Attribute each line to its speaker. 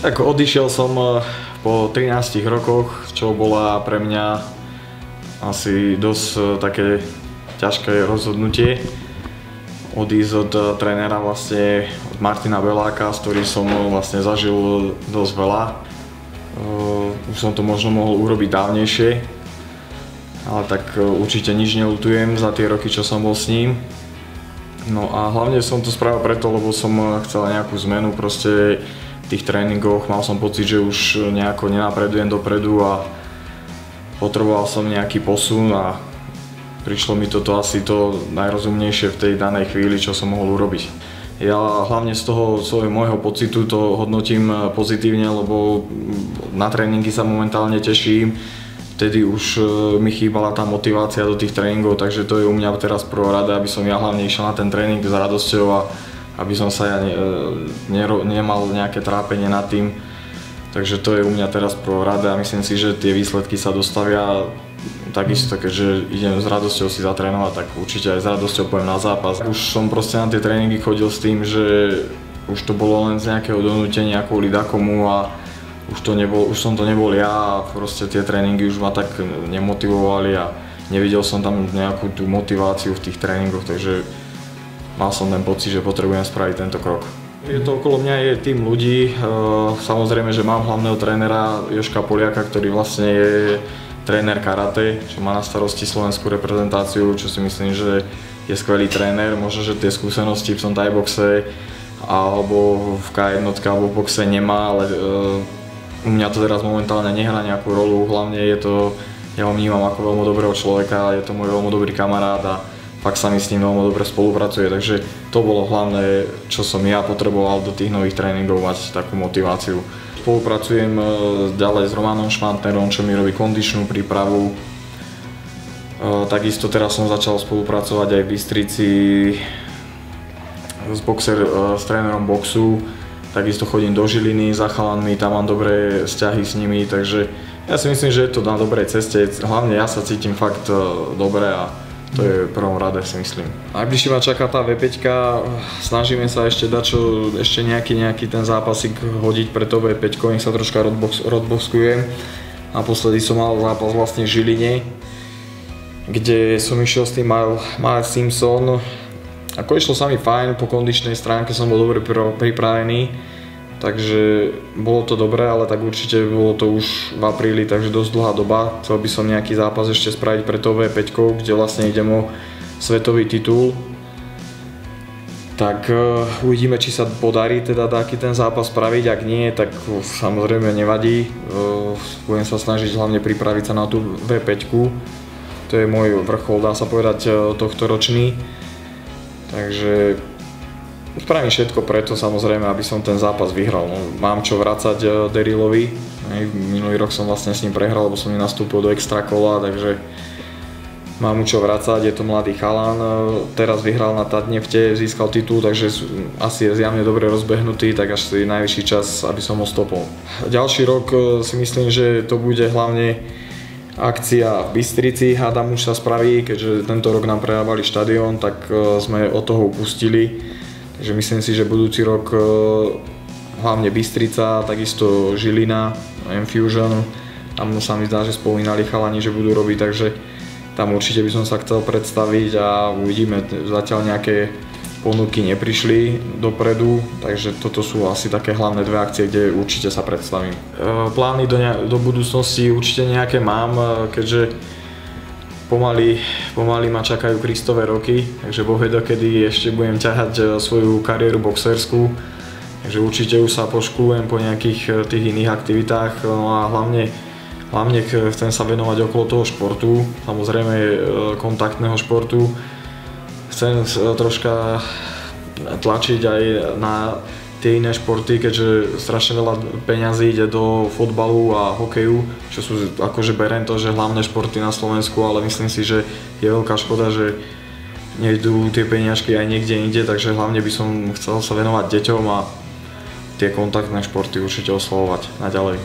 Speaker 1: Tak odišiel som po 13 rokoch, čo bola pre mňa asi dosť také ťažké rozhodnutie. Odísť od trénera vlastne od Martina Beláka, s ktorým som vlastne zažil dosť veľa. Už som to možno mohol urobiť dávnejšie, ale tak určite nič neľutujem za tie roky, čo som bol s ním. No a hlavne som to spravil preto, lebo som chcel nejakú zmenu proste v tých tréningoch. Mal som pocit, že už nejako nenapredujem dopredu a potreboval som nejaký posun a prišlo mi toto asi to najrozumnejšie v tej danej chvíli, čo som mohol urobiť. Ja hlavne z toho môjho pocitu to hodnotím pozitívne, lebo na tréningy sa momentálne teším. Vtedy už mi chýbala tá motivácia do tých tréningov, takže to je u mňa teraz prvorada, aby som ja hlavne išiel na ten tréning s radosťou a aby som sa ja nemal nejaké trápenie nad tým. Takže to je u mňa teraz prvorada a myslím si, že tie výsledky sa dostavia takisto, keďže idem s radosťou si zatrénovať, tak určite aj s radosťou pôjdem na zápas. Už som proste na tie tréningy chodil s tým, že už to bolo len z nejakého donútenia kvôli dakomu a už som to nebol ja a proste tie tréningy už ma tak nemotivovali a nevidel som tam nejakú tú motiváciu v tých tréningoch, takže mal som ten pocit, že potrebujem spraviť tento krok. Je to okolo mňa je tým ľudí, samozrejme, že mám hlavného trénera Jožka Poliaka, ktorý vlastne je tréner karate, čo má na starosti slovenskú reprezentáciu, čo si myslím, že je skvelý tréner. Možno, že tie skúsenosti v tom thai-boxe alebo v K1 alebo v boxe nemá, ale u mňa to teraz momentálne nehrá nejakú rolu. Hlavne ja ho vnímam ako veľmi dobrého človeka, je to môj veľmi dobrý kamarát a fakt sa mi s ním veľmi dobre spolupracuje, takže to bolo hlavné, čo som ja potreboval do tých nových tréningov, mať takú motiváciu. Spolupracujem ďalej s Romanom Šmantnerom, čo mi robí kondičnú prípravu. Takisto teraz som začal spolupracovať aj v Bystrici s trénerom boxu. Takisto chodím do Žiliny za chalanmi, tam mám dobré vzťahy s nimi, takže ja si myslím, že je to na dobrej ceste. Hlavne ja sa cítim fakt dobre a to je v prvom rade, si myslím. Najbližšie ma čaká tá V5, snažíme sa ešte dať ešte nejaký ten zápasik hodiť pre to V5, nech sa troška rozboskujem. Naposledy som mal zápas vlastne v Žiline, kde som išiel s tým Miles Simpson. Ako išlo sa mi fajn, po kondičnej stránke som bol dobre pripravený, takže bolo to dobré, ale tak určite bolo to už v apríli, takže dosť dlhá doba. Chcel by som nejaký zápas ešte spraviť pre to V5, kde vlastne idem o svetový titul. Tak uvidíme, či sa podarí teda taký ten zápas spraviť, ak nie, tak samozrejme nevadí. Budem sa snažiť hlavne pripraviť sa na tú V5. To je môj vrchol, dá sa povedať, tohto ročný. Takže spravím všetko preto, samozrejme, aby som ten zápas vyhral. No, mám čo vracať Derilovi. Minulý rok som vlastne s ním prehral, lebo som nenastúpil do extra kola, takže mám mu čo vracať, je to mladý chalan. Teraz vyhral na Tatnefte, získal titul, takže asi je zjavne dobre rozbehnutý, tak až je najvyšší čas, aby som ho stopol. Ďalší rok si myslím, že to bude hlavne akcia v Bystrici, hádam už sa spraví, keďže tento rok nám prerábali štadión, tak sme od toho upustili. Takže myslím si, že budúci rok hlavne Bystrica, takisto Žilina, M-Fusion, tam sa mi zdá, že spomínali chalani, že budú robiť, takže tam určite by som sa chcel predstaviť a uvidíme, zatiaľ nejaké ponuky neprišli dopredu, takže toto sú asi také hlavné dve akcie, kde určite sa predstavím. Plány do budúcnosti určite nejaké mám, keďže pomaly ma čakajú Kristove roky, takže Boh vie, dokedy ešte budem ťahať svoju kariéru boxerskú, takže určite už sa poškúlujem po nejakých tých iných aktivitách, no a hlavne chcem sa venovať okolo toho športu, samozrejme kontaktného športu. Chcem troška tlačiť aj na tie iné športy, keďže strašne veľa peňazí ide do fotbalu a hokeju, čo sú akože beriem to, že hlavné športy na Slovensku, ale myslím si, že je veľká škoda, že nejdú tie peniažky aj niekde inde, takže hlavne by som chcel sa venovať deťom a tie kontaktné športy určite oslovovať naďalej.